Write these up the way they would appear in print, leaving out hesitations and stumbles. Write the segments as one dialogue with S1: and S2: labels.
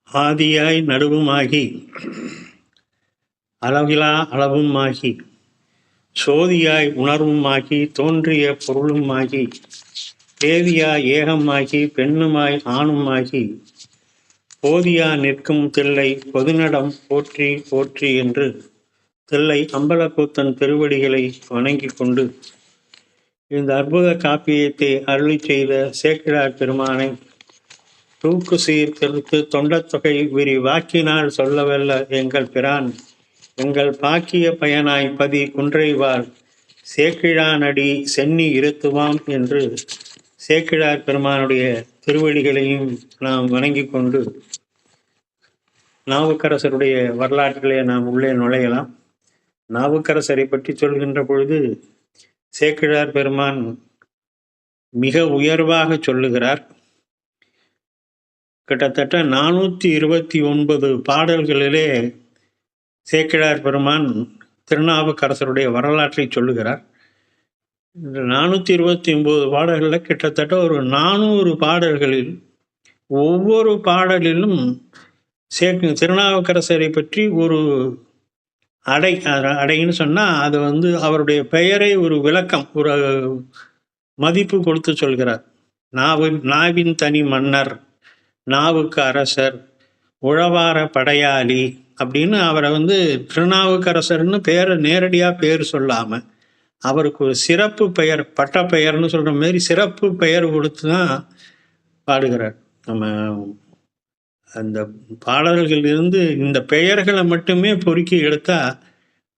S1: ஆதியாய் நடுவுமாகி அளவிலா அளவுமாகி சோதியாய் உணர்வுமாகி தோன்றிய பொருளுமாகி தேவியாய் ஏகமாகி பெண்ணுமாய் ஆணுமாகி போதியா நிற்கும் தில்லை பொதுநடம் போற்றி போற்றி என்று தில்லை அம்பலக்கூத்தன் திருவடிகளை வணங்கிக் கொண்டு இந்த அற்புத காப்பியத்தை அருளி செய்த சேக்கிழார் பெருமானை தூக்கு சீர் திருத்து தொண்டத்தொகை வாக்கினால் சொல்லவல்ல எங்கள் பிரான் எங்கள் பாக்கிய பயனாய் பதி குன்றைவார் சேக்கிழானடி சென்னி இருத்துவாம் என்று சேக்கிழார் பெருமானுடைய திருவடிகளையும் நாம் வணங்கி கொண்டு நாவுக்கரசருடைய வரலாற்றிலே நாம் உள்ளே நுழையலாம். நாவுக்கரசரை பற்றி சொல்கின்ற பொழுது சேக்கிழார் பெருமான் மிக உயர்வாக சொல்லுகிறார். கிட்டத்தட்ட 429 பாடல்களிலே சேக்கிழார் பெருமான் திருநாவுக்கரசருடைய வரலாற்றை சொல்லுகிறார். இந்த 429 பாடல்களில் கிட்டத்தட்ட ஒரு 400 பாடல்களில் ஒவ்வொரு பாடலிலும் திருநாவுக்கரசரை பற்றி ஒரு அடைன்னு சொன்னால் அது அவருடைய பெயரை ஒரு விளக்கம், ஒரு மதிப்பு கொடுத்து சொல்கிறார். நாவின் தனி மன்னர், நாவுக்கு அரசர், உழவார படையாளி அப்படின்னு அவரை திருநாவுக்கரசர்னு நேரடியாக பேர் சொல்லாமல் அவருக்கு ஒரு சிறப்பு பெயர், பட்ட பெயர்னு சொல்கிற மாதிரி சிறப்பு பெயர் கொடுத்து தான் பாடுகிறார். நம்ம அந்த பாடல்களிலிருந்து இந்த பெயர்களை மட்டுமே பொறுக்கி எடுத்தால்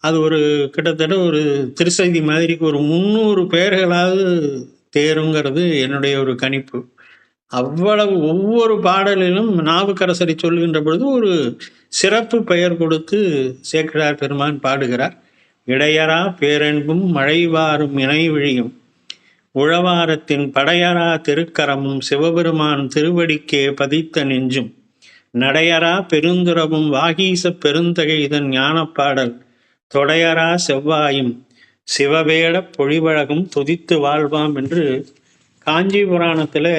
S1: அது ஒரு கிட்டத்தட்ட ஒரு திருசதி மாதிரி ஒரு 300 பெயர்களாவது தேருங்கிறது என்னுடைய ஒரு கணிப்பு. அவ்வளவு ஒவ்வொரு பாடலிலும் நாவுக்கரசரை சொல்கின்ற பொழுது ஒரு சிறப்பு பெயர் கொடுத்து சேக்கிழார் பெருமான் பாடுகிறார். இடையரா பேரன்பும் மழைவாரும் இணைவிழியும் உழவாரத்தின் படையரா திருக்கரமும் சிவபெருமான் திருவடிக்கே பதித்த நெஞ்சும் நடையரா பெருந்துறவும் வாகீச பெருந்தகை இதன் ஞானப்பாடல் தொடையரா செவ்வாயும் சிவவேட பொழிவழகும் துதித்து வாழ்வாம் என்று காஞ்சி புராணத்தில்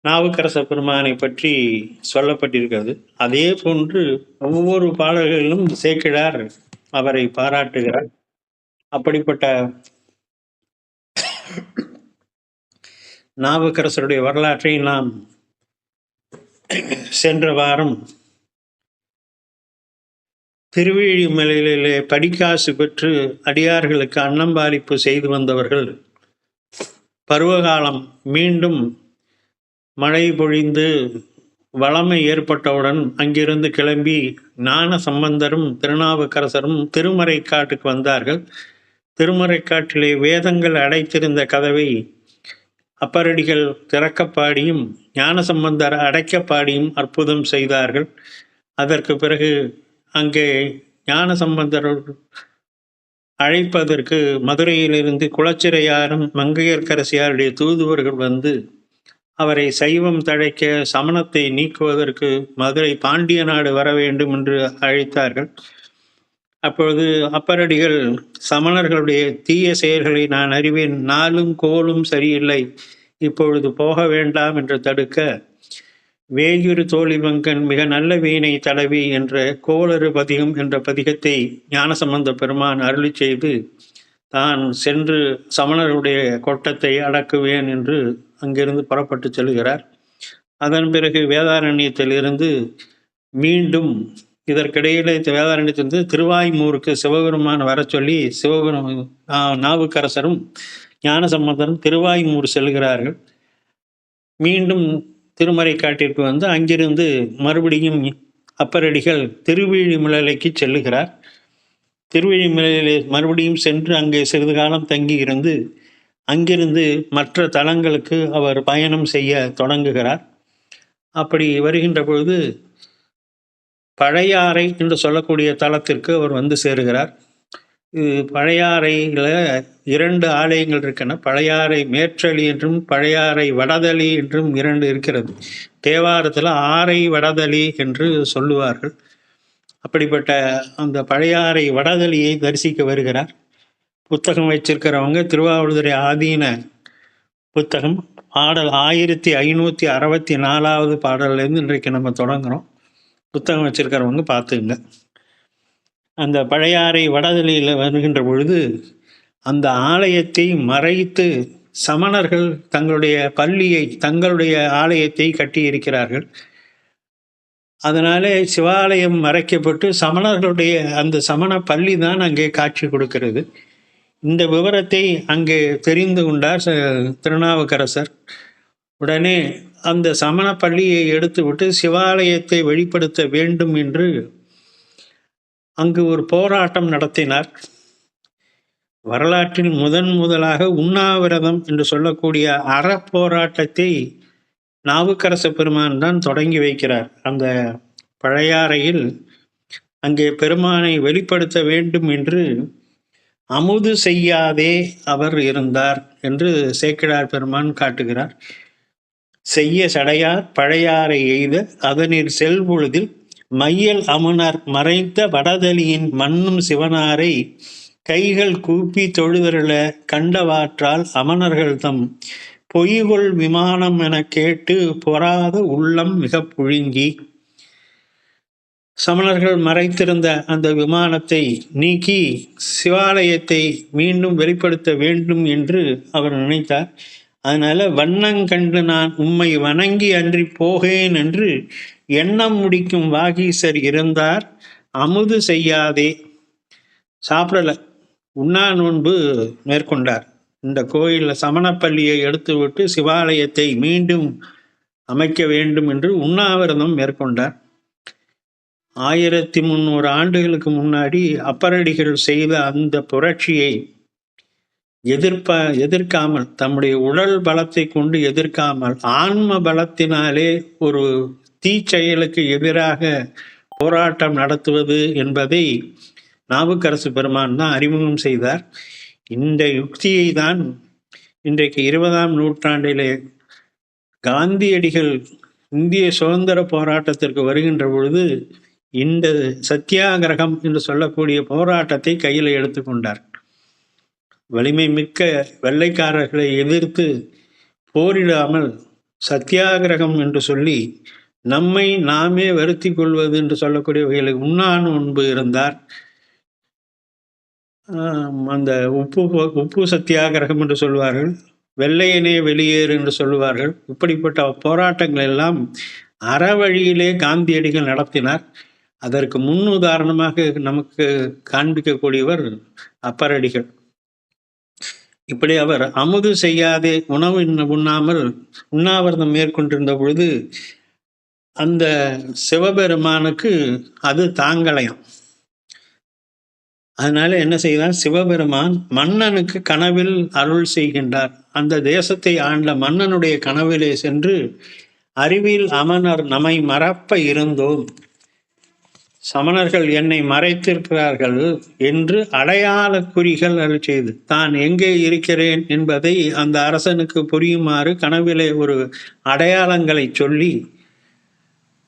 S1: நாவுக்கரச பெருமானை பற்றி சொல்லப்பட்டிருக்கிறது. அதே போன்று ஒவ்வொரு பாடல்களிலும் சேக்கிழார் அவரை பாராட்டுகிறார். அப்படிப்பட்ட நாவுக்கரசருடைய வரலாற்றை நாம் சென்ற வாரம் திருவேழிமலையிலே படிக்காசு பெற்று அடியார்களுக்கு அன்னம்பாலிப்பு செய்து வந்தவர்கள் பருவகாலம் மீண்டும் மழை பொழிந்து வளமை ஏற்பட்டவுடன் அங்கிருந்து கிளம்பி ஞான சம்பந்தரும் திருநாவுக்கரசரும் திருமறைக்காட்டுக்கு வந்தார்கள். திருமறைக்காட்டிலே வேதங்கள் அடைத்திருந்த கதவை அப்பரடிகள் திறக்கப்பாடியும் ஞானசம்பந்தர் அடைக்கப்பாடியும் அற்புதம் செய்தார்கள். அதற்கு பிறகு அங்கே ஞானசம்பந்தர் அழைப்பதற்கு மதுரையிலிருந்து குளச்சிறையாரும் மங்கையர்க்கரசியாருடைய தூதுவர்கள் அவரை சைவம் தழைக்க சமணத்தை நீக்குவதற்கு மதுரை பாண்டிய நாடு வர வேண்டும் என்று அழைத்தார்கள். அப்பொழுது அப்பரடிகள் சமணர்களுடைய தீய செயல்களை நான் அறிவேன், நாளும் கோலும் சரியில்லை, இப்பொழுது போக வேண்டாம் என்று தடுக்க வேயுறு தோழிவங்கன் மிக நல்ல வீணை தடவி என்ற கோளறு பதிகம் என்ற பதிகத்தை ஞானசம்பந்த பெருமான் அருளி செய்து தான் சென்று சமணருடைய கொட்டத்தை அடக்குவேன் என்று அங்கிருந்து புறப்பட்டு செல்கிறார். அதன் பிறகு வேதாரண்யத்திலிருந்து மீண்டும் இதற்கிடையிலே வேதாரண்யத்திலிருந்து திருவாய்மூருக்கு சிவபெருமான் வர சொல்லி நாவுக்கரசரும் ஞானசம்பந்தரும் திருவாய்மூர் செல்கிறார்கள். மீண்டும் திருமறைக்காட்டிற்கு அங்கிருந்து மறுபடியும் அப்பரடிகள் திருவேழிமலைக்கு செல்லுகிறார். திருவேழிமலையிலே மறுபடியும் சென்று அங்கே சிறிது காலம் தங்கி இருந்து அங்கிருந்து மற்ற தலங்களுக்கு அவர் பயணம் செய்ய தொடங்குகிறார். அப்படி வருகின்ற பொழுது பழையாறை என்று சொல்லக்கூடிய தலத்திற்கு அவர் சேருகிறார். இது பழையாறையில் 2 ஆலயங்கள் இருக்கின்றன. பழையாறை மேற்றளி என்றும் பழையாறை வடதளி என்றும் 2 இருக்கிறது. தேவாரத்தில் ஆறை வடதளி என்று சொல்லுவார்கள். அப்படிப்பட்ட அந்த பழையாறை வடதளியை தரிசிக்க வருகிறார். புத்தகம் வச்சிருக்கிறவங்க திருவாவடுதுறை ஆதீன புத்தகம் பாடல் 1564வது பாடல்லேருந்து இன்றைக்கு நம்ம தொடங்குறோம். புத்தகம் வச்சிருக்கிறவங்க பார்த்துங்க. அந்த பழையாறை வடதளியில் வருகின்ற பொழுது அந்த ஆலயத்தை மறைத்து சமணர்கள் தங்களுடைய பள்ளியை, தங்களுடைய ஆலயத்தை கட்டியிருக்கிறார்கள். அதனாலே சிவாலயம் மறைக்கப்பட்டு சமணர்களுடைய அந்த சமண பள்ளி தான் அங்கே காட்சி கொடுக்கிறது. இந்த விவரத்தை அங்கே தெரிந்து கொண்டார் திருநாவுக்கரசர். உடனே அந்த சமண பள்ளியை எடுத்துவிட்டு சிவாலயத்தை வெளிப்படுத்த வேண்டும் என்று அங்கு ஒரு போராட்டம் நடத்தினார். வரலாற்றில் முதலாக உண்ணாவிரதம் என்று சொல்லக்கூடிய அறப்போராட்டத்தை நாவுக்கரச பெருமான் தான் தொடங்கி வைக்கிறார். அந்த பழையாறையில் அங்கே பெருமானை வெளிப்படுத்த வேண்டும் என்று அமுது செய்யாதே அவர் இருந்தார் என்று சேக்கிழார் பெருமான் காட்டுகிறார். செய்ய சடையார் பழையாறை எய்த அதனில் செல்பொழுதில் மையல் அமுனர் மறைத்த வடதளியின் மண்ணும் சிவனாரை கைகள் கூப்பி தொழுதருள கண்டவாற்றால் அமணர்கள் தம் பொய்கொள் விமானம் என கேட்டு பொறாத உள்ளம் மிக புழுங்கி. சமணர்கள் மறைத்திருந்த அந்த விமானத்தை நீக்கி சிவாலயத்தை மீண்டும் வெளிப்படுத்த வேண்டும் என்று அவர் நினைத்தார். அதனால வண்ணங்கண்டு நான் உம்மை வணங்கி அன்றி போகேன் என்று எண்ணம் முடிக்கும் வாகீசர் இருந்தார். அமுது செய்யாதே, சாப்பிடல, உண்ணா நோன்பு மேற்கொண்டார். இந்த கோயிலில் சமணப்பள்ளியை எடுத்துவிட்டு சிவாலயத்தை மீண்டும் அமைக்க வேண்டும் என்று உண்ணாவிரதம் மேற்கொண்டார். 1300 ஆண்டுகளுக்கு முன்னாடி அப்பரடிகள் செய்த அந்த புரட்சியை எதிர்க்காமல், தம்முடைய உடல் பலத்தை கொண்டு எதிர்க்காமல், ஆன்ம பலத்தினாலே ஒரு தீச்செயலுக்கு எதிராக போராட்டம் நடத்துவது என்பதை நாவுக்கரசு பெருமான் தான் அறிமுகம் செய்தார். இந்த யுக்தியை தான் இன்றைக்கு 20ஆம் நூற்றாண்டிலே காந்தியடிகள் இந்திய சுதந்திர போராட்டத்திற்கு வருகின்ற பொழுது இந்த சத்தியாகிரகம் என்று சொல்லக்கூடிய போராட்டத்தை கையில் எடுத்துக்கொண்டார். வலிமை மிக்க வெள்ளைக்காரர்களை எதிர்த்து போரிடாமல் சத்தியாகிரகம் என்று சொல்லி நம்மை நாமே வருத்தி கொள்வது என்று சொல்லக்கூடிய வகையில் உண்ணா நோன்பு இருந்தார். அந்த உப்பு சத்தியாகிரகம் என்று சொல்வார்கள், வெள்ளையனே வெளியேறு என்று சொல்லுவார்கள். இப்படிப்பட்ட போராட்டங்கள் எல்லாம் அறவழியிலே காந்தியடிகள் நடத்தினார். அதற்கு முன் உதாரணமாக நமக்கு காண்பிக்கக்கூடியவர் அப்பரடிகள். இப்படி அவர் அமுது செய்யாதே, உணவு உண்ணாமல் உண்ணாவிரதம் மேற்கொண்டிருந்த பொழுது அந்த சிவபெருமானுக்கு அது தாங்கலையாம். அதனால என்ன செய்தார், சிவபெருமான் மன்னனுக்கு கனவில் அருள் செய்கின்றார். அந்த தேசத்தை ஆண்ட மன்னனுடைய கனவிலே சென்று அறிவில் அமனர் நம்மை மறப்ப இருந்தோம், சமணர்கள் என்னை மறைத்திருக்கிறார்கள் என்று அடையாள குறிகள் அருள் செய்து தான் எங்கே இருக்கிறேன் என்பதை அந்த அரசனுக்கு புரியுமாறு கனவிலே ஒரு அடையாளங்களை சொல்லி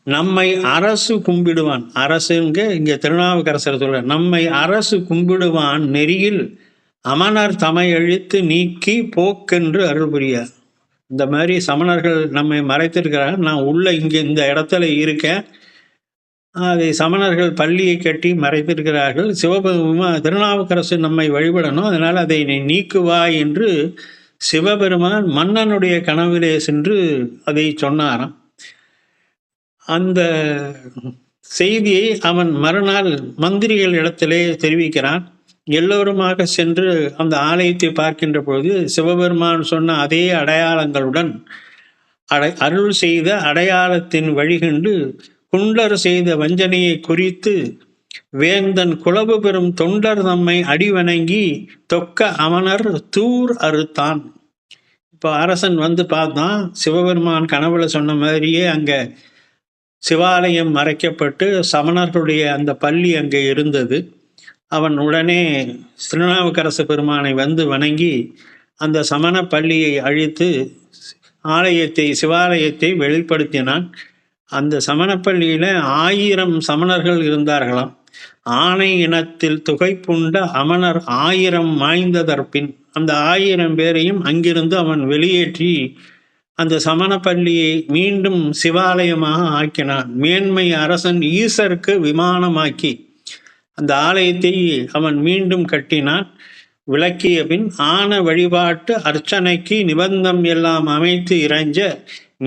S1: நம்மை அரசு கும்பிடுவான், அரசுங்க இங்கே திருநாவுக்கரசர் சொல்ற, நம்மை அரசு கும்பிடுவான் நெறியில் அமணர் தமை அழித்து நீக்கி போக்கென்று அருள் புரியார். இந்த மாதிரி சமணர்கள் நம்மை மறைத்திருக்கிறார், நான் உள்ள இங்கே இந்த இடத்துல இருக்கேன், அதை சமணர்கள் பள்ளியை கட்டி மறைத்திருக்கிறார்கள், திருநாவுக்கரசு நம்மை வழிபடணும், அதனால் அதை நீக்குவாய் என்று சிவபெருமான் மன்னனுடைய கனவிலே சென்று அதை சொன்னாராம். அந்த செய்தியை அவன் மறுநாள் மந்திரிகள் இடத்திலே தெரிவிக்கிறான். எல்லோருமாக சென்று அந்த ஆலயத்தை பார்க்கின்ற பொழுது சிவபெருமான் சொன்ன அதே அடையாளங்களுடன் அருள் செய்த அடையாளத்தின் வழிகண்டு குண்டர் செய்த வஞ்சனையை குறித்து வேந்தன் குலவு பெறும் தொண்டர் தம்மை அடிவணங்கி தொக்க அமனர் தூர் அறுத்தான். இப்போ அரசன் வந்து பார்த்தான், சிவபெருமான் கனவுல சொன்ன மாதிரியே அங்கே சிவாலயம் மறைக்கப்பட்டு சமணர்களுடைய அந்த பள்ளி அங்கே இருந்தது. அவன் உடனே திருநாவுக்கரசு பெருமானை வந்து வணங்கி அந்த சமண பள்ளியை அழித்து சிவாலயத்தை வெளிப்படுத்தினான். அந்த சமணப்பள்ளியில் 1000 சமணர்கள் இருந்தார்களாம். ஆணை இனத்தில் துகைப்புண்ட அமணர் 1000 மாய்ந்ததற்பின் அந்த 1000 பேரையும் அங்கிருந்து அவன் வெளியேற்றி அந்த சமணப்பள்ளியை மீண்டும் சிவாலயமாக ஆக்கினான். மேன்மை அரசன் ஈசருக்கு விமானமாக்கி அந்த ஆலயத்தை அவன் மீண்டும் கட்டினான். விளக்கிய பின் ஆன வழிபாட்டு அர்ச்சனைக்கு நிபந்தம் எல்லாம் அமைத்து இறைஞ்ச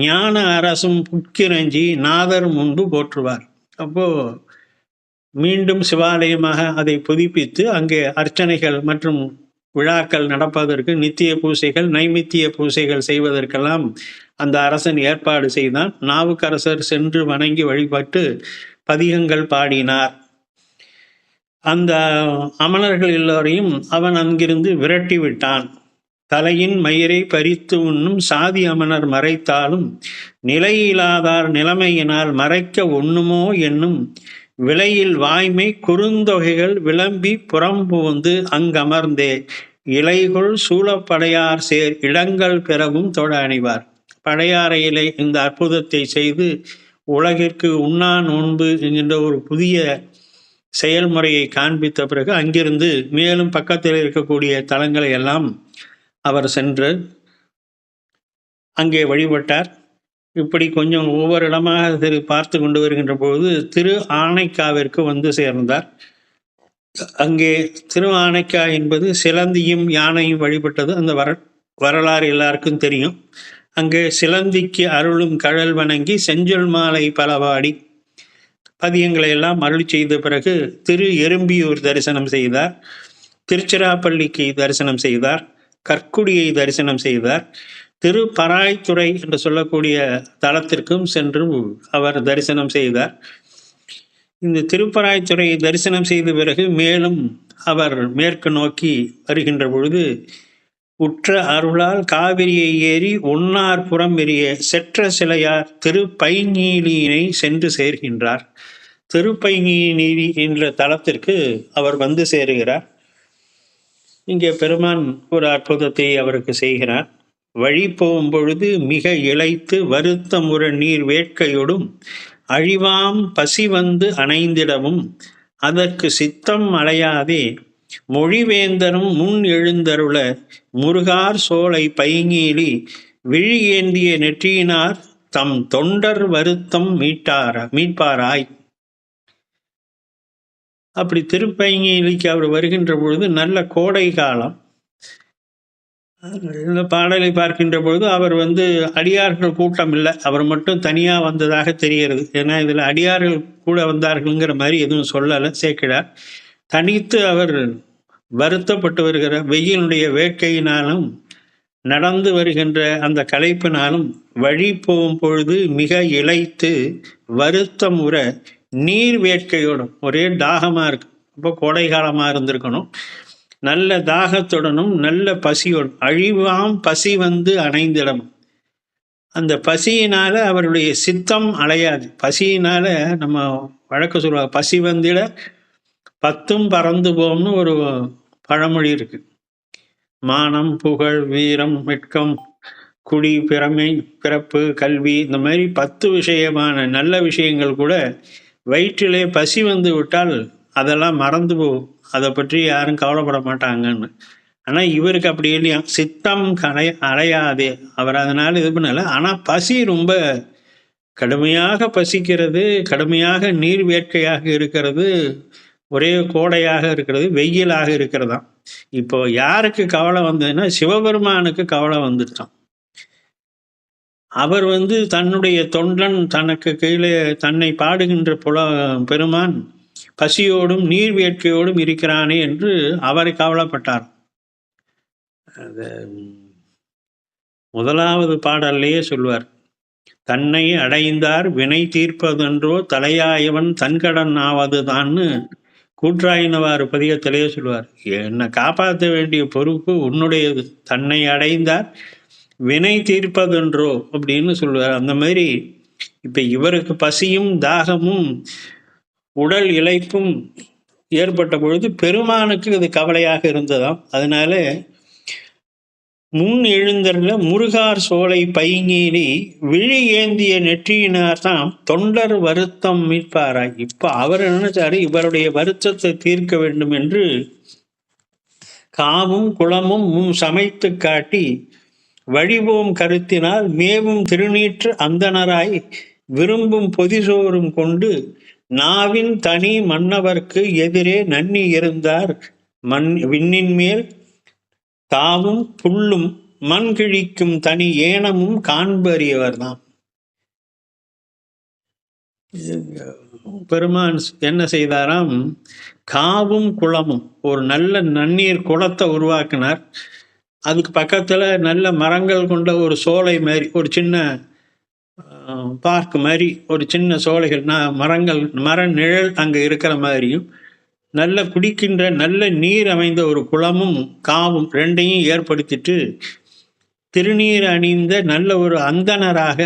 S1: ஞான அரசும் புக்கிரஞ்சி நாதர் முன்பு போற்றுவார். அப்போ மீண்டும் சிவாலயமாக அதை புதுப்பித்து அங்கே அர்ச்சனைகள் மற்றும் விழாக்கள் நடப்பதற்கு நித்திய பூசைகள் நைமித்திய பூசைகள் செய்வதற்கெல்லாம் அந்த அரசன் ஏற்பாடு செய்தான். நாவுக்கரசர் சென்று வணங்கி வழிபட்டு பதிகங்கள் பாடினார். அந்த அமணர்கள் எல்லோரையும் அவன் அங்கிருந்து விரட்டி விட்டான். தலையின் மயிரை பறித்து உண்ணும் சாதி அமணர் மறைத்தாலும் நிலையிலாதார் நிலைமையினால் மறைக்க ஒண்ணுமோ என்னும் விலையில் வாய்மை குறுந்தொகைகள் விளம்பி புறம்புந்து அங்கமர்ந்தே இலைகுள் சூழப்படையார் சேர் இடங்கள் பெறவும் தொட அணிவார். படையாறையிலே இந்த அற்புதத்தை செய்து உலகிற்கு உண்ணா நோன்பு என்கின்ற ஒரு புதிய செயல்முறையை காண்பித்த பிறகு அங்கிருந்து மேலும் பக்கத்தில் இருக்கக்கூடிய தலங்களை எல்லாம் அவர் சென்று அங்கே வழிபட்டார். இப்படி கொஞ்சம் ஒவ்வொரு இடமாக பார்த்து கொண்டு வருகின்ற போது திரு ஆனைக்காவிற்கு வந்து சேர்ந்தார். அங்கே திரு ஆனைக்கா என்பது சிலந்தியும் யானையும் வழிபட்டது. அந்த வரலாறு எல்லாருக்கும் தெரியும். அங்கே சிலந்திக்கு அருளும் கழல் வணங்கி செஞ்சொல் மாலை பலவாடி பதியங்களை எல்லாம் அருள் செய்த பிறகு திரு எறும்பியூர் தரிசனம் செய்தார். திருச்சிராப்பள்ளிக்கு தரிசனம் செய்தார். கற்குடியை தரிசனம் செய்தார். திருப்பராய்த்துறை என்று சொல்லக்கூடிய தலத்திற்கும் சென்று அவர் தரிசனம் செய்தார். இந்த திருப்பராய்த்துறை தரிசனம் செய்த பிறகு மேலும் அவர் மேற்கு நோக்கி வருகின்ற பொழுது உற்ற அருளால் காவிரியை ஏறி ஒன்னார் புறம் எரிய செற்ற சிலையார் திருப்பைநீலியினை சென்று சேர்கின்றார். திருப்பைநீலி என்ற தலத்திற்கு அவர் வந்து சேருகிறார். இங்கே பெருமான் ஒரு அற்புதத்தை அவருக்கு செய்கிறார். வழி போகும் பொழுது மிக இளைத்து வருத்தமுற நீர் வேட்கையோடும் அழிவாம் பசி வந்து அணைந்திடவும் அதற்கு சித்தம் அலையாதே மொழிவேந்தரும் முன் எழுந்தருள முருகார் சோலை பைங்கீலி விழி ஏந்திய நெற்றியினார் தம் தொண்டர் வருத்தம் மீட்பாராய். அப்படி திருப்பைங்கீலிக்கு அவர் வருகின்ற பொழுது நல்ல கோடை காலம். இந்த பாடலை பார்க்கின்ற பொழுது அவர் வந்து அடியார்கள் கூட்டம் இல்லை, அவர் மட்டும் தனியாக வந்ததாக தெரிகிறது. ஏன்னா இதில் அடியார்கள் கூட வந்தார்கள்ங்கிற மாதிரி எதுவும் சொல்லலை சேக்கிழார். தனித்து அவர் வருத்தப்பட்டு வருகிற வெயிலுடைய வேட்கையினாலும் நடந்து வருகின்ற அந்த களைப்பினாலும் வழி போகும் பொழுது மிக இளைத்து வருத்தம் உற நீர் வேட்கையோடும் ஒரே தாகமாக இருக்கு. இப்போ கோடை காலமாக இருந்திருக்கணும். நல்ல தாகத்துடனும் நல்ல பசியோடும் அழிவாம் பசி வந்து அணைந்திடம். அந்த பசியினால அவருடைய சித்தம் அலையாது. பசியினால நம்ம வழக்கு சொல்லுவாங்க, பசி வந்திட பத்தும் பறந்து போகும்னு ஒரு பழமொழி இருக்கு. மானம் புகழ் வீரம் வெட்கம் குடி பிறமை பிறப்பு கல்வி இந்த மாதிரி 10 விஷயமான நல்ல விஷயங்கள் கூட வயிற்றிலே பசி வந்து விட்டால் அதெல்லாம் மறந்து போகும். அதை பற்றி யாரும் கவலைப்பட மாட்டாங்கன்னு. ஆனால் இவருக்கு அப்படி இல்லையா, சித்தம் அலையாதே. அவர் அதனால் இது பண்ணலை. ஆனால் பசி ரொம்ப கடுமையாக பசிக்கிறது, கடுமையாக நீர் வேட்கையாக இருக்கிறது, ஒரே கோடையாக இருக்கிறது, வெயிலாக இருக்கிறதாம். இப்போ யாருக்கு கவலை வந்ததுன்னா சிவபெருமானுக்கு கவலை வந்துட்டான். அவர் வந்து தன்னுடைய தொண்டன் தனக்கு கீழே தன்னை பாடுகின்ற பெருமான் பசியோடும் நீர் வேட்கையோடும் இருக்கிறானே என்று அவரை கவலைப்பட்டார். முதலாவது பாடல்லையே சொல்வார், தன்னை அடைந்தார் வினை தீர்ப்பதென்றோ தலையாயவன் தன்கடன் ஆவதுதான்னு கூற்றாயினவாறு பதிகத்திலேயே சொல்வார். என்னை காப்பாற்ற வேண்டிய பொறுப்பு உன்னுடையது, தன்னை அடைந்தார் வினை தீர்ப்பதென்றோ அப்படின்னு சொல்லுவார். அந்த மாதிரி இப்போ இவருக்கு பசியும் தாகமும் உடல் இளைப்பும் ஏற்பட்ட பொழுது பெருமானுக்கு அது கவலையாக இருந்ததாம். அதனால முன் எழுந்தருள முருகார் சோலை பைங்கீலி விழி ஏந்திய நெற்றியினார் தான் தொண்டர் வருத்தம் மீட்பாராய். இப்போ அவர் நினைச்சாரு இவருடைய வருத்தத்தை தீர்க்க வேண்டும் என்று காவும் குளமும் முன் சமைத்து காட்டி வழிபோம் கருத்தினால் மேவும் திருநீற்று அந்தணராய் விரும்பும் பொதிசோறும் கொண்டு நாவின் தனி மன்னவர்க்கு எதிரே நன்னி இருந்தார் விண்ணின் மேல் தாவும் புல்லும் மண் கிழிக்கும் தனி ஏனமும் காண்பறியவர் தான். பெருமான் என்ன செய்தாராம்? காவும் குளமும், ஒரு நல்ல நன்னீர் குளத்தை உருவாக்கினார். அதுக்கு பக்கத்துல நல்ல மரங்கள் கொண்ட ஒரு சோலை மாதிரி, ஒரு சின்ன பார்க் மாதிரி, ஒரு சின்ன சோலைகள், மரங்கள், மர நிழல் அங்கே இருக்கிற மாதிரியும், நல்ல குடிக்கின்ற நல்ல நீர் அமைந்த ஒரு குளமும் காவும் ரெண்டையும் ஏற்படுத்திட்டு திருநீர் அணிந்த நல்ல ஒரு அந்தணராக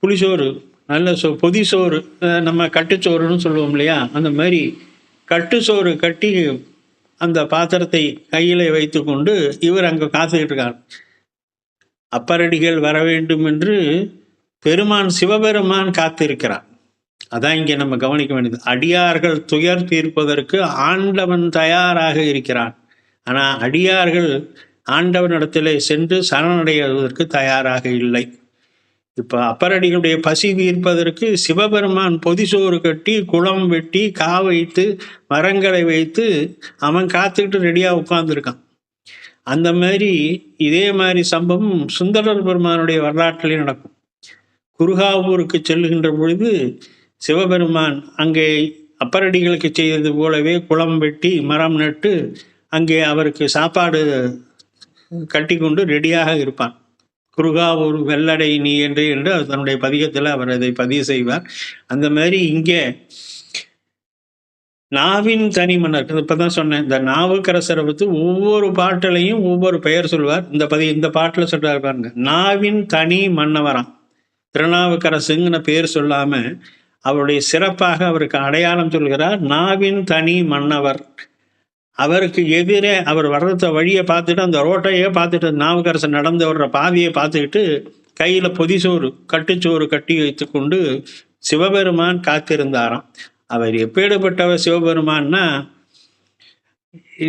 S1: புளிசோறு, நல்ல பொதிசோறு, நம்ம கட்டுச்சோறுன்னு சொல்லுவோம் இல்லையா, அந்த மாதிரி கட்டுச்சோறு கட்டி அந்த பாத்திரத்தை கையில் வைத்து கொண்டு இவர் அங்கே காத்துக்கிட்டு இருக்கார். அப்பரடிகள் வர வேண்டும் என்று பெருமான் சிவபெருமான் காத்திருக்கிறார். அதான் இங்கே நம்ம கவனிக்க வேண்டியது. அடியார்கள் துயர் தீர்ப்பதற்கு ஆண்டவன் தயாராக இருக்கிறான். ஆனால் அடியார்கள் ஆண்டவனிடத்திலே சென்று சரணடைவதற்கு தயாராக இல்லை. இப்போ அப்பரடிகளுடைய பசி தீர்ப்பதற்கு சிவபெருமான் பொதிசோறு கட்டி குளம் வெட்டி கா வைத்து மரங்களை வைத்து அவன் காத்துக்கிட்டு ரெடியாக உட்கார்ந்துருக்கான். அந்த மாதிரி இதே மாதிரி சம்பவம் சுந்தரர் பெருமானுடைய வரலாற்றிலே நடக்கும். குருகாவூருக்கு செல்லுகின்ற பொழுது சிவபெருமான் அங்கே அப்பரடிகளுக்கு செய்தது போலவே குளம் வெட்டி மரம் நட்டு அங்கே அவருக்கு சாப்பாடு கட்டி கொண்டு ரெடியாக இருப்பான். குருகாவூர் வெள்ளடை நீ என்று தன்னுடைய பதிகத்தில் அவர் அதை பதிவு செய்வார். அந்த மாதிரி இங்கே நாவின் தனி மன்னர், இப்பதான் சொன்னேன், இந்த நாவுக்கரசரை பற்றி ஒவ்வொரு பாட்டிலையும் ஒவ்வொரு பெயர் சொல்வார். இந்த பாட்டில் சொல்றாரு பாருங்க, நாவின் தனி மன்னவராம். திருநாவுக்கரசுங்கிற பேர் சொல்லாம அவருடைய சிறப்பாக அவருக்கு அடையாளம் சொல்கிறார். நாவின் தனி மன்னவர். அவருக்கு எதிரே அவர் வர்றத வழியை பார்த்துட்டு, அந்த ரோட்டையே பார்த்துட்டு, நாவுக்கரசன் நடந்து வர்ற பாதையை பார்த்துக்கிட்டு கையில் பொதிசோறு கட்டுச்சோறு கட்டி வைத்து கொண்டு சிவபெருமான் காத்திருந்தாராம். அவர் எப்பேற்பட்டவர் சிவபெருமான்னா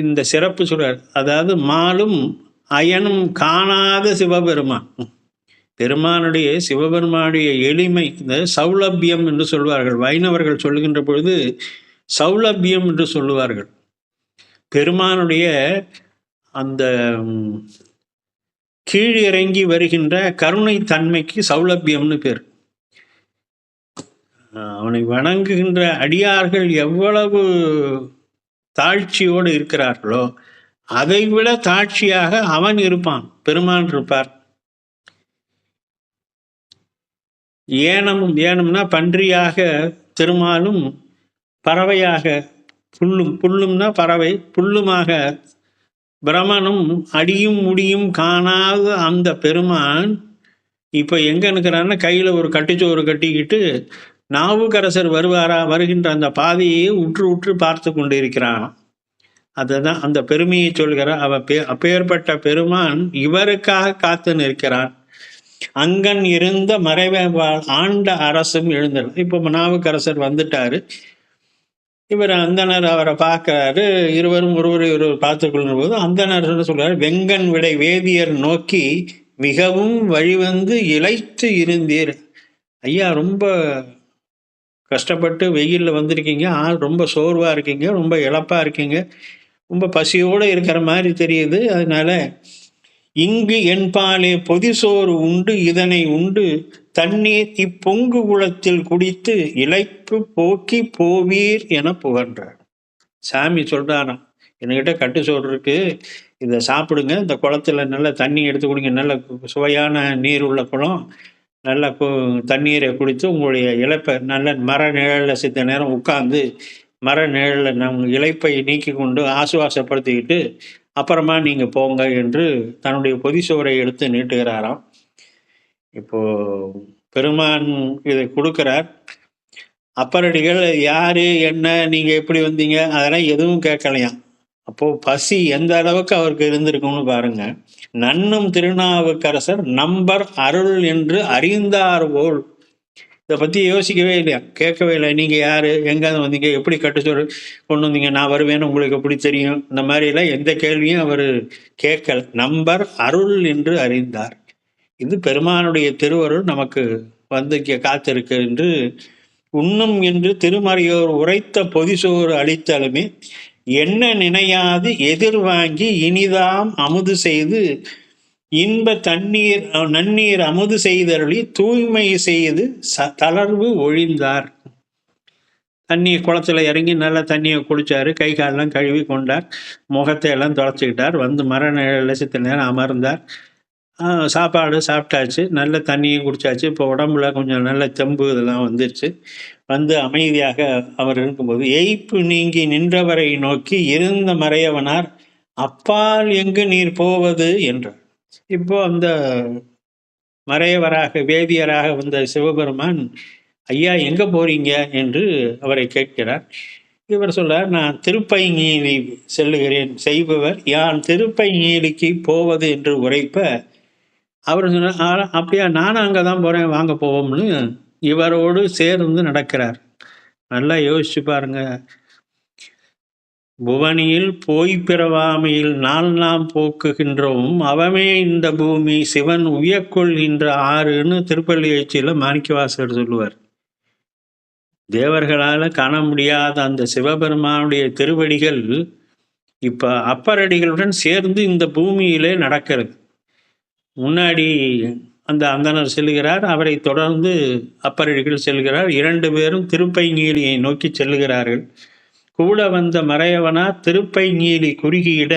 S1: இந்த சிறப்பு சொல்றார். அதாவது மாலும் அயனும் காணாத சிவபெருமான். பெருமானுடைய சிவபெருமானுடைய எளிமை, இந்த சௌலபியம் என்று சொல்வார்கள். வைணவர்கள் சொல்லுகின்ற பொழுது சௌலபியம் என்று சொல்லுவார்கள். பெருமானுடைய அந்த கீழிறங்கி வருகின்ற கருணை தன்மைக்கு சௌலபியம்னு பேர். அவனை வணங்குகின்ற அடியார்கள் எவ்வளவு தாழ்ச்சியோடு இருக்கிறார்களோ அதை விட தாழ்ச்சியாக அவன் இருப்பான், பெருமான் இருப்பார். ஏனம்னா பன்றியாக திருமாலும், பறவையாக புல்லும்னா பறவை, புல்லுமாக பிரமனும் அடியும் முடியும் காணாத அந்த பெருமான் இப்போ எங்க இருக்கிறான்னா கையில் ஒரு கட்டுச்சோறு கட்டிக்கிட்டு நாவுக்கரசர் வருகின்ற அந்த பாதையை உற்று உற்று பார்த்து கொண்டு இருக்கிறான். அதுதான் அந்த பெருமையை சொல்கிறார். அப்பேற்பட்ட பெருமான் இவருக்காக காத்து நிற்கிறான். அங்கன் இருந்த மறைவாள் ஆண்ட அரசும் எழுந்தார். இப்போ நாவுக்கரசர் வந்துட்டாரு. இவர் அந்தனர் அவரை பார்க்கிறாரு. இருவரும் ஒருவர் பார்த்து கொள்ளும் போது அந்தனர் சொல்றாரு, வெங்கன் விடை வேதியர் நோக்கி மிகவும் வழிவந்து இளைத்து இருந்தீர். ஐயா, ரொம்ப கஷ்டப்பட்டு வெயிலில் வந்திருக்கீங்க, ரொம்ப சோர்வாக இருக்கீங்க, ரொம்ப இழப்பாக இருக்கீங்க, ரொம்ப பசியோடு இருக்கிற மாதிரி தெரியுது. அதனால இங்கு என்பாலே பொதிசோறு உண்டு, இதனை உண்டு தண்ணீர் இப்பொங்கு குளத்தில் குடித்து இளைப்பு போக்கி போவீர் என புகன்றார். சாமி சொல்றாராம், என்கிட்ட கட்டு சோறு இருக்கு, இதை சாப்பிடுங்க, இந்த குளத்துல நல்ல தண்ணி எடுத்து குடிங்க, நல்ல சுவையான நீர் உள்ள குளம், நல்ல தண்ணீரை குடித்து உங்களுடைய இழப்பை நல்ல மர நிழலில் சித்த நேரம் உட்கார்ந்து மர நிழலில் நம்ம இழைப்பை நீக்கி கொண்டு ஆசுவாசப்படுத்திக்கிட்டு அப்புறமா நீங்கள் போங்க என்று தன்னுடைய பொதிசோரை எடுத்து நீட்டுகிறாராம். இப்போ பெருமான் இதை கொடுக்கிறார். அப்பரடிகள் யாரு என்ன நீங்க எப்படி வந்தீங்க அதெல்லாம் எதுவும் கேட்கலையாம். அப்போ பசி எந்த அளவுக்கு அவருக்கு இருந்திருக்கும்னு பாருங்க. நன்னும் திருநாவுக்கரசர் நம்பர் அருள் என்று அறிந்தார் போல் இதை பற்றி யோசிக்கவே இல்லையா, கேட்கவே இல்லை. நீங்கள் யார், எங்கேருந்து வந்தீங்க, எப்படி கட்டுச்சோறு கொண்டு வந்தீங்க, நான் வருவேன்னு உங்களுக்கு எப்படி தெரியும், இந்த மாதிரிலாம் எந்த கேள்வியும் அவர் கேட்கல. நம்பர் அருள் என்று அறிந்தார். இது பெருமானுடைய திருவருள் நமக்கு வந்து காத்திருக்கு என்று உண்ணும் என்று திருமறையோர் உரைத்த பொதிசோறு அளித்தாலுமே என்ன நினையாது எதிர்வாங்கி இனிதாம் அமுது செய்து இன்ப தண்ணீர் நன்னீர் அமுது செய்தருளி தூய்மை செய்து தளர்வு ஒழிந்தார். தண்ணி குளத்துல இறங்கி நல்லா தண்ணியை குடிச்சாரு, கை காலெல்லாம் கழுவி கொண்டார், முகத்தை எல்லாம் துடைச்சிக்கிட்டார், வந்து மர லட்சத்து நேரம் அமர்ந்தார். சாப்பாடு சாப்பிட்டாச்சு, நல்ல தண்ணியும் குடிச்சாச்சு. இப்போ உடம்புல கொஞ்சம் நல்ல தெம்பு இதெல்லாம் வந்துருச்சு. வந்து அமைதியாக அவர் இருக்கும்போது எய்ப்பு நீங்கி நின்றவரை நோக்கி இருந்த மறையவனார் அப்பால் எங்கு நீர் போவது என்றார். இப்போ அந்த மறையவராக வேதியராக வந்த சிவபெருமான், ஐயா எங்க போறீங்க என்று அவரை கேட்கிறார். இவர் சொல்றார், நான் திருப்பைங்கீழி செல்லுகிறேன் செய்பவர் யான் திருப்பைங்கீழிக்கு போவது என்று உரைப்ப அவர் சொன்னார், அப்படியா, நானும் அங்கே தான் போகிறேன், வாங்க போவோம்னு இவரோடு சேர்ந்து நடக்கிறார். நல்லா யோசிச்சு பாருங்க. புவனியில் போய் பிறவாமையில் நாள் நாம் போக்குகின்றோம் அவமே இந்த பூமி சிவன் உயக்கொள்கின்ற ஆறுன்னு திருப்பள்ளி எழுச்சியில் மாணிக்கவாசகர் சொல்லுவார். தேவர்களால் காண முடியாத அந்த சிவபெருமானுடைய திருவடிகள் இப்போ அப்பரடிகளுடன் சேர்ந்து இந்த பூமியிலே நடக்கிறது. முன்னாடி அந்த அந்தனர் செல்லுகிறார், அவரை தொடர்ந்து அப்பரடிகள் செல்கிறார். 2 பேரும் திருப்பைங்கீழியை நோக்கி செல்லுகிறார்கள். கூட வந்த மறையவனார் திருப்பைங்கீழி குறுகியிட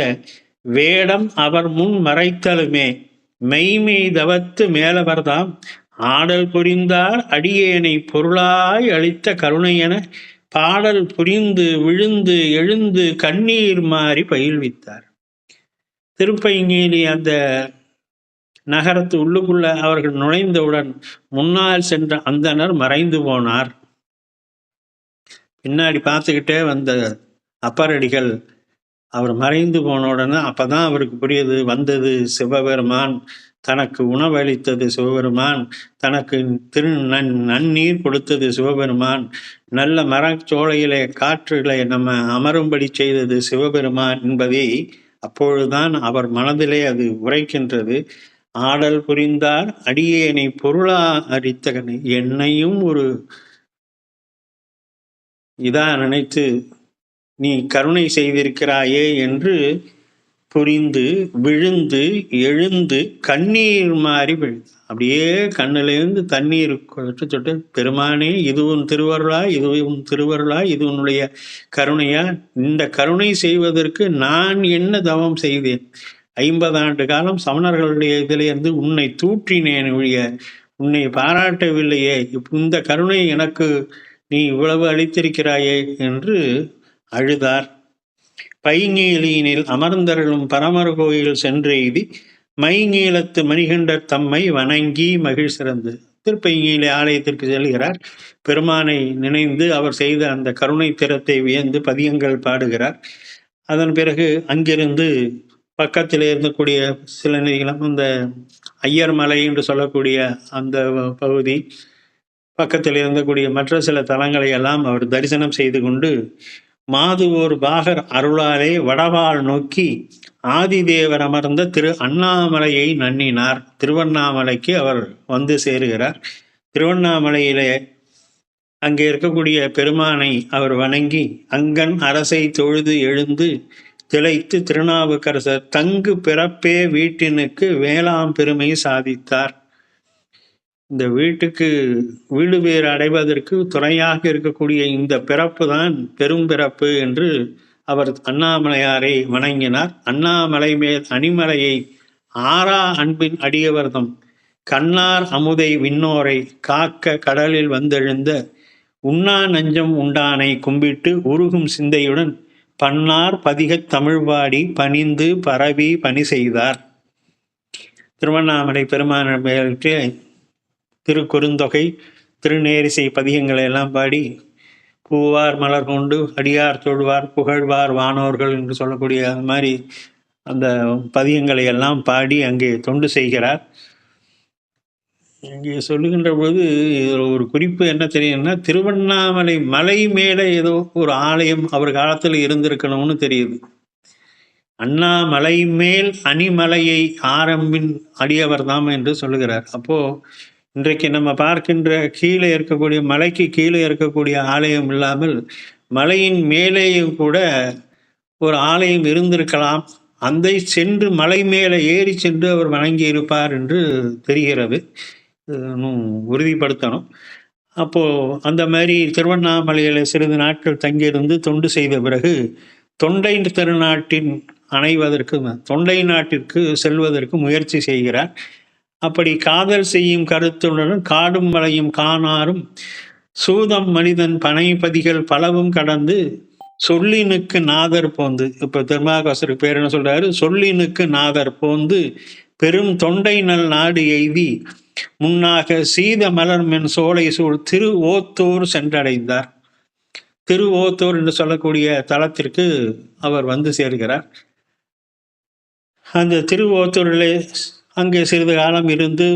S1: வேடம் அவர் முன் மறைத்தலுமே மெய்மை தவத்து மேலவர்தாம் ஆடல் புரிந்தார் அடியேனை பொருளாய் அளித்த கருணையென பாடல் புரிந்து விழுந்து எழுந்து கண்ணீர் மாறி பயில்வித்தார். திருப்பைங்கீழி அந்த நகரத்து உள்ளுக்குள்ள அவர்கள் நுழைந்தவுடன் முன்னால் சென்ற அந்தனர் மறைந்து போனார். பின்னாடி பார்த்துக்கிட்டே வந்த அப்பரடிகள் அவர் மறைந்து போன உடனே அப்பதான் அவருக்கு புரியுது, வந்தது சிவபெருமான், தனக்கு உணவளித்தது சிவபெருமான், தனக்கு நன்னீர் கொடுத்தது சிவபெருமான், நல்ல மரச்சோலையிலே காற்றுகளை நம்ம அமரும்படி செய்தது சிவபெருமான் என்பதை அப்பொழுதுதான் அவர் மனதிலே அது உரைக்கின்றது. ஆடல் புரிந்தார் அடியேனை பொருளா அரித்தகனை, என்னையும் ஒரு இதா நினைத்து நீ கருணை செய்திருக்கிறாயே என்று புரிந்து விழுந்து எழுந்து கண்ணீர் மாறி விழுந்து அப்படியே கண்ணிலேருந்து தண்ணீர் சொட்டு, பெருமானே இது உன் திருவருளா, இது உன் திருவருளா, இது உன்னுடைய கருணையா, இந்த கருணை செய்வதற்கு நான் என்ன தவம் செய்தேன், 50 ஆண்டு காலம் சமணர்களுடைய இதிலிருந்து உன்னை தூற்றினேன் ஒழிய உன்னை பாராட்டவில்லையே, இந்த கருணை எனக்கு நீ இவ்வளவு அளித்திருக்கிறாயே என்று அழுதார். பைங்கீழியினில் அமர்ந்தருளும் பரமர் கோயில் சென்றெய்தி மைங்கீழத்து மணிகண்டர் தம்மை வணங்கி மகிழ் சிறந்து திருப்பைங்கீழி ஆலயத்திற்கு செல்கிறார். பெருமானை நினைந்து அவர் செய்த அந்த கருணை திறத்தை வியந்து பதியங்கள் பாடுகிறார். அதன் பிறகு அங்கிருந்து பக்கத்தில் இருக்கக்கூடிய சில நிதிகளும் இந்த ஐயர் மலை என்று சொல்லக்கூடிய அந்த பகுதி, பக்கத்தில் இருந்தக்கூடிய மற்ற சில தலங்களை எல்லாம் அவர் தரிசனம் செய்து கொண்டு மாதுவோர் பாகர் அருளாலே வடவாள் நோக்கி ஆதிதேவர் அமர்ந்த திரு அண்ணாமலையை நன்னினார். திருவண்ணாமலைக்கு அவர் வந்து சேருகிறார். திருவண்ணாமலையிலே அங்கே இருக்கக்கூடிய பெருமானை அவர் வணங்கி அங்கன் அரசை தொழுது எழுந்து திளைத்து திருநாவுக்கரசர் தங்கு பிறப்பே வீட்டினுக்கு வேளாம் பெருமை சாதித்தார். இந்த வீட்டுக்கு வீடு பேர் அடைவதற்கு துணையாக இருக்கக்கூடிய இந்த பிறப்பு தான் பெரும் பிறப்பு என்று அவர் அண்ணாமலையாரை வணங்கினார். அண்ணாமலை மேல் அணிமலையை ஆறா அன்பின் அடியவர்தம் கண்ணார் அமுதை விண்ணோரை காக்க கடலில் வந்தெழுந்த உண்ணா நஞ்சம் உண்டானை கும்பிட்டு உருகும் சிந்தையுடன் பன்னார் பதிகத் தமிழ்பாடி பணிந்து பரவி பணி செய்தார். திருவண்ணாமலை பெருமான மேலே திருக்குறுந்தொகை திருநேரிசை பதிகங்களை எல்லாம் பாடி பூவார் மலர் கொண்டு அடியார் தொழுவார் புகழ்வார் வானோர்கள் என்று சொல்லக்கூடிய அது மாதிரி அந்த பதிகங்களை எல்லாம் பாடி அங்கே தொண்டு செய்கிறார். இங்கே சொல்லுகின்ற பொழுது இதில் ஒரு குறிப்பு என்ன தெரியும்னா, திருவண்ணாமலை மலை மேலே ஏதோ ஒரு ஆலயம் அவர் காலத்தில் இருந்திருக்கணும்னு தெரியுது. அண்ணாமலை மேல் அணிமலையை ஆரம்பின் அடியவர் தாம் என்று சொல்லுகிறார். அப்போ இன்றைக்கு நம்ம பார்க்கின்ற கீழே இருக்கக்கூடிய மலைக்கு கீழே இருக்கக்கூடிய ஆலயம் இல்லாமல் மலையின் மேலேயும் கூட ஒரு ஆலயம் இருந்திருக்கலாம். அதை சென்று மலை மேலே ஏறி சென்று அவர் வணங்கி இருப்பார் என்று தெரிகிறது. இன்னும் உறுதிப்படுத்தணும். அப்போ அந்த மாதிரி திருவண்ணாமலையில் சிறிது நாட்கள் தங்கியிருந்து தொண்டு செய்த பிறகு தொண்டை திருநாட்டின் அணைவதற்கு தொண்டை நாட்டிற்கு செல்வதற்கு முயற்சி செய்கிறார். அப்படி காதல் செய்யும் கருத்துடன் காடும் மலையும் காணாரும் சூதம் மனிதன் பனைப்பதிகள் பலவும் கடந்து சொல்லினுக்கு நாதர் போந்து, இப்ப திருநாவுக்கரசர் பேர் என்ன சொல்றாரு, சொல்லினுக்கு நாதர் போந்து பெரும் தொண்டை நல் நாடு எய்தி முன்னாக சீத மலர் மென் சோலை சூழ் திரு ஓத்தூர் சென்றடைந்தார். திரு ஓத்தூர் என்று சொல்லக்கூடிய தலத்திற்கு அவர் வந்து சேர்கிறார். அந்த திரு ஓத்தூரிலே அங்கே சிறிது காலம் இருந்து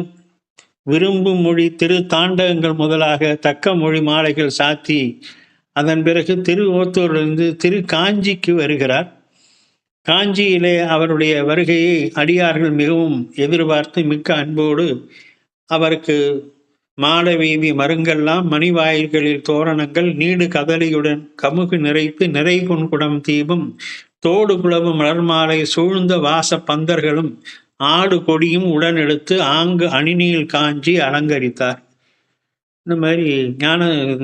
S1: விரும்பும் மொழி திரு தாண்டகங்கள் முதலாக தக்க மொழி மாலைகள் சாத்தி அதன் பிறகு திரு ஓத்தூரிலிருந்து திரு காஞ்சிக்கு வருகிறார். காஞ்சியிலே அவருடைய வருகையை அடியார்கள் மிகவும் எதிர்பார்த்து மிக்க அன்போடு அவருக்கு மாட வீதி மருங்கெல்லாம் மணிவாயில்களில் தோரணங்கள் நீடு கதலியுடன் கமுகு நிறைத்து நிறை பொன்குடம் தீபம் தோடு குளவு மலர்மாலை சூழ்ந்த வாச பந்தர்களும் ஆடு கொடியும் உடன் எடுத்து ஆங்கு அணிநீல் காஞ்சி அலங்கரித்தார். இந்த மாதிரி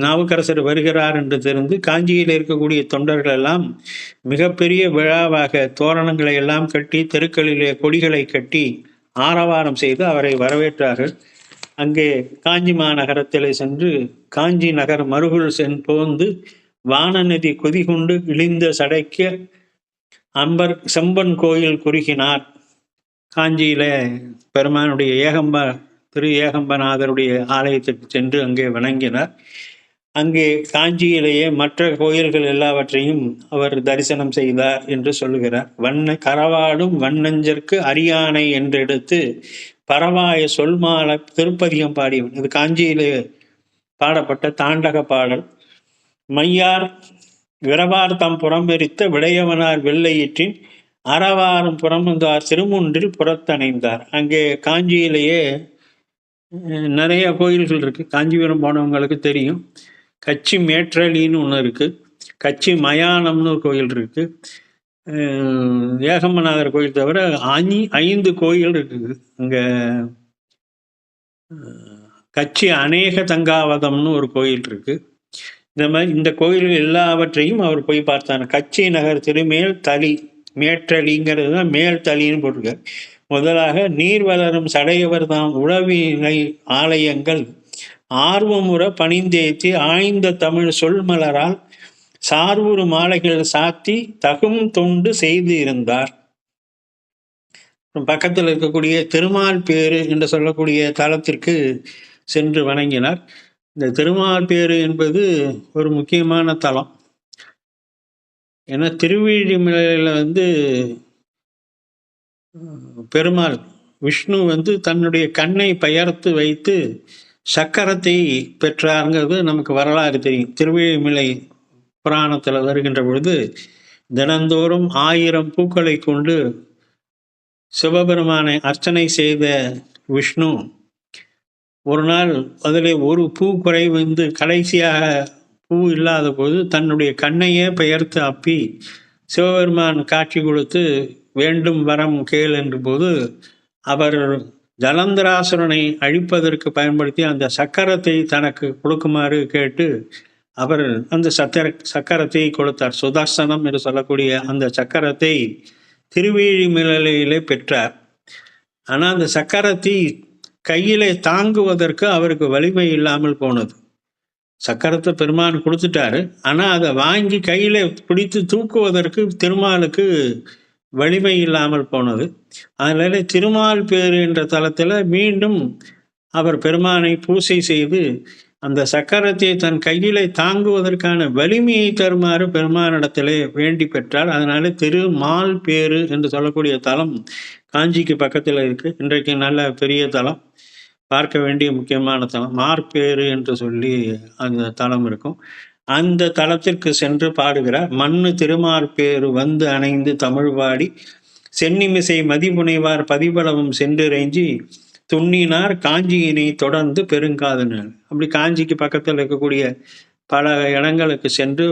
S1: நாவுக்கரசர் வருகிறார் என்று தெரிந்து காஞ்சியில் இருக்கக்கூடிய தொண்டர்கள் எல்லாம் மிகப்பெரிய விழாவாக தோரணங்களை எல்லாம் கட்டி தெருக்களிலே கொடிகளை கட்டி ஆரவாரம் செய்து அவரை வரவேற்றார்கள். அங்கே காஞ்சி மாநகரத்தில் சென்று காஞ்சி நகர் மருகுள் போந்து வானநதி கொதிகொண்டு இழிந்த சடைக்க அம்பர் செம்பன் கோயில் குறுகினார். காஞ்சியில பெருமானுடைய திரு ஏகம்பநாதருடைய ஆலயத்திற்கு சென்று அங்கே வணங்கினார். அங்கே காஞ்சியிலேயே மற்ற கோயில்கள் எல்லாவற்றையும் அவர் தரிசனம் செய்தார் என்று சொல்லுகிறார். கரவாடும் வண்ணஞ்சற்கு அரியானை என்றெடுத்து பரவாய சொல்மால திருப்பதிகம் பாடியவன். இது காஞ்சியிலே பாடப்பட்ட தாண்டக பாடல். மையார் விரவார் தம் புறம்பெரித்த விடையவனார் வெள்ளையிற்றின் அறவாரும் புறமுந்தார் திருமுன்றில் புறத்தணைந்தார். அங்கே காஞ்சியிலேயே நிறைய கோயில்கள் இருக்கு. காஞ்சிபுரம் போனவங்களுக்கு தெரியும். கச்சி மேற்றலின்னு ஒன்று இருக்கு, கச்சி மயானம்னு ஒரு கோயில் இருக்கு, ஏகம்பநாதர் கோயில் தவிர 5 கோயில் இருக்குது. அங்கே கச்சி அநேக தங்காவதம்னு ஒரு கோயில் இருக்கு. இந்த மாதிரி இந்த கோயில்கள் எல்லாவற்றையும் அவர் போய் பார்த்தார். கச்சி நகர் திருமேல் தளி, மேற்றலிங்கிறது தான் மேல் தளின்னு போட்டிருக்கார். முதலாக நீர் வளரும் சடையவர் தாம் உழவினை ஆலயங்கள் ஆர்வமுற பணிந்தேத்தி ஆய்ந்த தமிழ் சொல்மலரால் சார்வுறு மாலைகள் சாத்தி தகும் தொண்டு செய்து இருந்தார். பக்கத்தில் இருக்கக்கூடிய திருமால் பேரு என்று சொல்லக்கூடிய தலத்திற்கு சென்று வணங்கினார். இந்த திருமால் பேரு என்பது ஒரு முக்கியமான தலம். ஏன்னா திருவிழிமலையில் பெருமாள் விஷ்ணு தன்னுடைய கண்ணை பெயர்த்து வைத்து சக்கரத்தை பெற்றாருங்கிறது நமக்கு வரலாறு தெரியும். திருவிழிமலை புராணத்தில் வருகின்ற பொழுது தினந்தோறும் 1000 பூக்களை கொண்டு சிவபெருமானை அர்ச்சனை செய்த விஷ்ணு ஒரு நாள் அதில் ஒரு பூ குறை கடைசியாக பூ இல்லாத போது தன்னுடைய கண்ணையே பெயர்த்து அப்பி சிவபெருமான் காட்சி கொடுத்து வேண்டும் வரம் கேள் என்ற போது அவர் ஜலந்தராசுரனை அழிப்பதற்கு பயன்படுத்தி அந்த சக்கரத்தை தனக்கு கொடுக்குமாறு கேட்டு அவர் அந்த சக்கரத்தை கொடுத்தார். சுதர்சனம் என்று சொல்லக்கூடிய அந்த சக்கரத்தை திருவேழிமலையிலே பெற்றார். ஆனால் அந்த சக்கரத்தை கையிலே தாங்குவதற்கு அவருக்கு வலிமை இல்லாமல் போனது. சக்கரத்தை பெருமான் கொடுத்துட்டாரு, ஆனால் அதை வாங்கி கையில பிடித்து தூக்குவதற்கு திருமாலுக்கு வலிமை இல்லாமல் போனது. அதனால திருமால் பேரு என்ற தலத்தில் மீண்டும் அவர் பெருமானை பூசை செய்து அந்த சக்கரத்தை தன் கையிலே தாங்குவதற்கான வலிமையை தருமாறு பெருமானிடத்திலே வேண்டி பெற்றார். அதனால திருமால் பேரு என்று சொல்லக்கூடிய தலம் காஞ்சிக்கு பக்கத்தில் இருக்கு. இன்றைக்கு நல்ல பெரிய தலம். பார்க்க வேண்டிய முக்கியமான தலம். மார்பேறு என்று சொல்லி அந்த தலம் இருக்கும். அந்த தலத்திற்கு சென்று பாடுகிறார். மண்ணு திருமார்பேறு வந்து அணைந்து தமிழ் பாடி சென்னிமிசை மதிபுனைவார் பதிபலவும் சென்றிறைஞ்சி துண்ணினார் காஞ்சியினை தொடர்ந்து பெருங்காதனர். அப்படி காஞ்சிக்கு பக்கத்தில் இருக்கக்கூடிய பல இடங்களுக்கு சென்று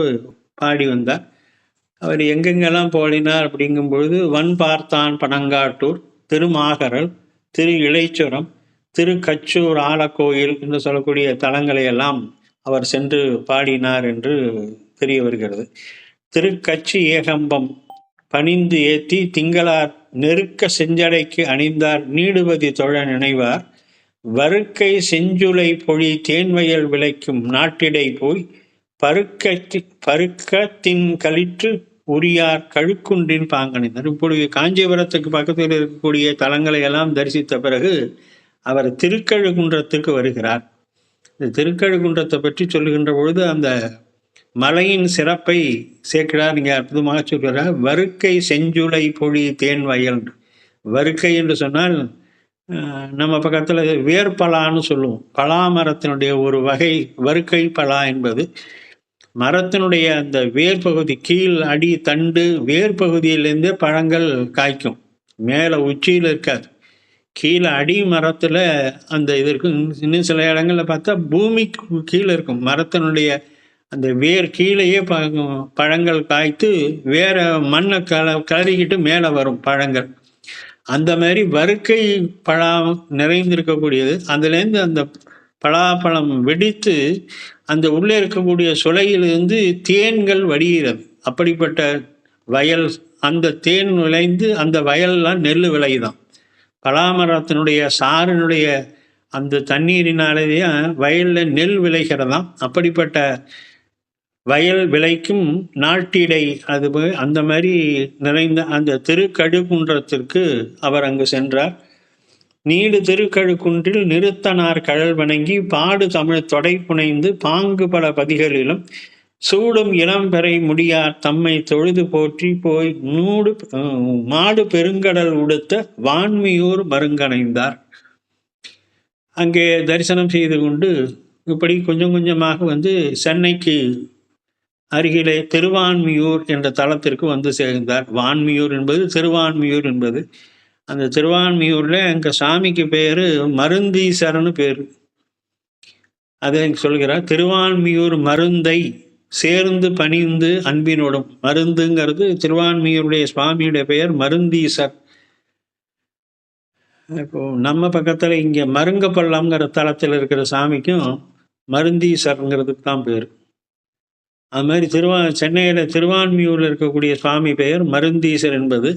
S1: பாடி வந்தார். அவர் எங்கெங்கெல்லாம் போடினார் அப்படிங்கும் பொழுது வன்பார்த்தான் பனங்காட்டூர், திருமாகரல், திரு இளைச்சுரம், திரு கச்சூர் ஆலக்கோயில் என்று சொல்லக்கூடிய தலங்களை எல்லாம் அவர் சென்று பாடினார் என்று தெரிய வருகிறது. திருக்கச்சி ஏகம்பம் பணிந்து ஏத்தி திங்களார் நெருக்க செஞ்சடைக்கு அணிந்தார் நீடுபதி தொழ நினைவார் வருக்கை செஞ்சுளை பொழி தேன்வயல் விளைக்கும் நாட்டிடை போய் பருக்கத்தின் களிற்று உரியார் கழுக்குன்றின் பாங்கணிந்தார். இப்பொழுது காஞ்சிபுரத்துக்கு பக்கத்தில் இருக்கக்கூடிய தலங்களை எல்லாம் தரிசித்த பிறகு அவர் திருக்கழுகுன்றத்துக்கு வருகிறார். இந்த திருக்கழுகுன்றத்தை பற்றி சொல்லுகின்ற பொழுது அந்த மலையின் சிறப்பை சேர்க்கிறார். இங்கே அற்புதமாக சொல்கிறார். வருக்கை செஞ்சுளை பொழி தேன் வயல். வருக்கை என்று சொன்னால் நம்ம பக்கத்தில் வேர்பலான்னு சொல்லுவோம். பலா மரத்தினுடைய ஒரு வகை வருக்கை பலா என்பது. மரத்தினுடைய அந்த வேர் பகுதி, கீழ் அடி தண்டு வேர் பகுதியிலேருந்தே பழங்கள் காய்க்கும். மேலே உச்சியில் இருக்காது. கீழே அடி மரத்தில் அந்த இது இருக்கும். இன்னும் சில இடங்களில் பார்த்தா பூமிக்கு கீழே இருக்கும். மரத்தினுடைய அந்த வேர் கீழேயே பழங்கள் காய்த்து வேற மண்ணை கலரிக்கிட்டு மேலே வரும் பழங்கள். அந்த மாதிரி வருக்கை பழம் நிறைந்திருக்கக்கூடியது. அதுலேருந்து அந்த பலாப்பழம் வெடித்து அந்த உள்ளே இருக்கக்கூடிய சுளையிலிருந்து தேன்கள் வடிகிறது. அப்படிப்பட்ட வயல், அந்த தேன் விளைந்து அந்த வயல்லாம் நெல் விளையுதான். பலாமரத்தினுடைய சாறினுடைய அந்த தண்ணீரினாலேயே வயலில் நெல் விளைகிறதாம். அப்படிப்பட்ட வயல் விளைக்கும் நாட்டிடை அது அந்த மாதிரி நிறைந்த அந்த திருக்கழுகுன்றத்திற்கு அவர் அங்கு சென்றார். நீடு திருக்கழுக்குன்றில் நிறுத்தனார் கழல் வணங்கி பாடு தமிழ் தொடை புனைந்து பாங்கு பல பதிகளிலும் சூடும் இளம்பெறை முடியார் தம்மை தொழுது போற்றி போய் மாடு பெருங்கடல் உடுத்த வான்மியூர் மருங்கணைந்தார். அங்கே தரிசனம் செய்து கொண்டு இப்படி கொஞ்சம் கொஞ்சமாக சென்னைக்கு அருகிலே திருவான்மியூர் என்ற தலத்திற்கு சேர்ந்தார். வான்மியூர் என்பது திருவான்மியூர் என்பது. அந்த திருவான்மியூரில் எங்கள் சாமிக்கு பேர் மருந்தீசர்னு பேர். அதை சொல்கிறார். திருவான்மியூர் மருந்தை சேர்ந்து பணிந்து அன்பினோடும். மருந்துங்கிறது திருவான்மியூருடைய சுவாமியுடைய பெயர் மருந்தீசர். இப்போ நம்ம பக்கத்தில் இங்கே மருங்கப்பள்ளம்ங்கிற தலத்தில் இருக்கிற சாமிக்கும் மருந்தீசருங்கிறதுக்கு தான் பேர். அது மாதிரி சென்னையில் திருவான்மியூரில் இருக்கக்கூடிய சுவாமி பெயர் மருந்தீசர் என்பது.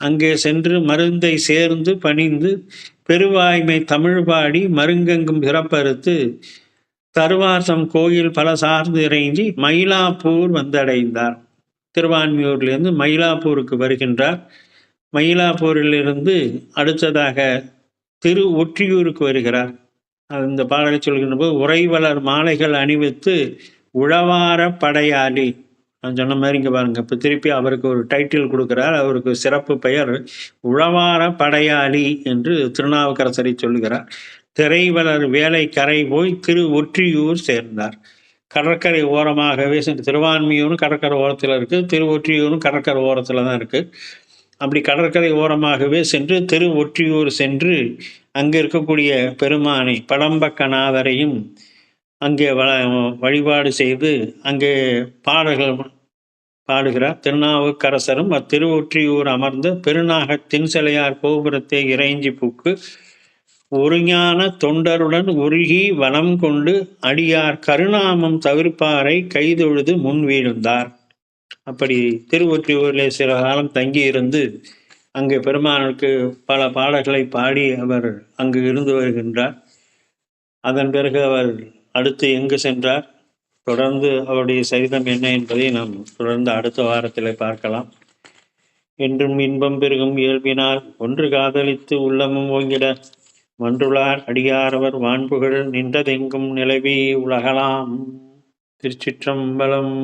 S1: அங்கே சென்று மருந்தை சேர்ந்து பணிந்து பெருவாய்மை தமிழ் பாடி மருங்கெங்கும் சிறப்பறுத்து தருவாசம் கோயில் பல சார்ந்து இறைஞ்சி மயிலாப்பூர் வந்தடைந்தார். திருவான்மியூர்லேருந்து மயிலாப்பூருக்கு வருகின்றார். மயிலாப்பூரிலிருந்து அடுத்ததாக திரு ஒற்றியூருக்கு வருகிறார். அந்த பாடலை சொல்கின்ற போது உறைவலர் மாலைகள் அணிவித்து உழவார படையாளி. நான் சொன்ன மாதிரி இங்கே பாருங்க, இப்போ திருப்பி அவருக்கு ஒரு டைட்டில் கொடுக்கிறார். அவருக்கு சிறப்பு பெயர் உழவார படையாளி என்று திருநாவுக்கரசரை சொல்லுகிறார். திரைவலர் வேலை கரை போய் திரு ஒற்றியூர் சேர்ந்தார். கடற்கரை ஓரமாகவே சென்று, திருவான்மியூரும் கடற்கரை ஓரத்தில் இருக்குது, திரு ஒற்றியூரும் கடற்கரை ஓரத்தில் தான் இருக்குது. அப்படி கடற்கரை ஓரமாகவே சென்று திரு ஒற்றியூர் சென்று அங்கே இருக்கக்கூடிய பெருமானை படம்பக்கநாதரையும் அங்கே வழிபாடு செய்து அங்கே பாடல்கள் பாடுகிறார். திருநாவுக்கரசரும் அத்திருவொற்றியூர் அமர்ந்த பெருநாக தின்சலையார் கோபுரத்தை இறைஞ்சி புக்கு ஒருஞான தொண்டருடன் உருகி வனம் கொண்டு அடியார் கருணாமம் தவிர்ப்பாரை கைதொழுது முன் வீழ்ந்தார். அப்படி திருவொற்றியூரில் சில காலம் தங்கியிருந்து அங்கே பெருமானுக்கு பல பாடல்களை பாடி அவர் அங்கு இருந்து வருகின்றார். அதன் பிறகு அவர் அடுத்து எங்கு சென்றார், தொடர்ந்து அவருடைய சரிதம் என்ன என்பதை நாம் தொடர்ந்து அடுத்த வாரத்தில் பார்க்கலாம். என்றும் இன்பம் பெருகும் இயல்பினால் ஒன்று காதலித்து உள்ளமும் ஓங்கிட மன்றுளார் அடியாரவர் வான்புகழ் நின்றதெங்கும் நிலவி உலகலாம். திருச்சிற்றம்பலம்.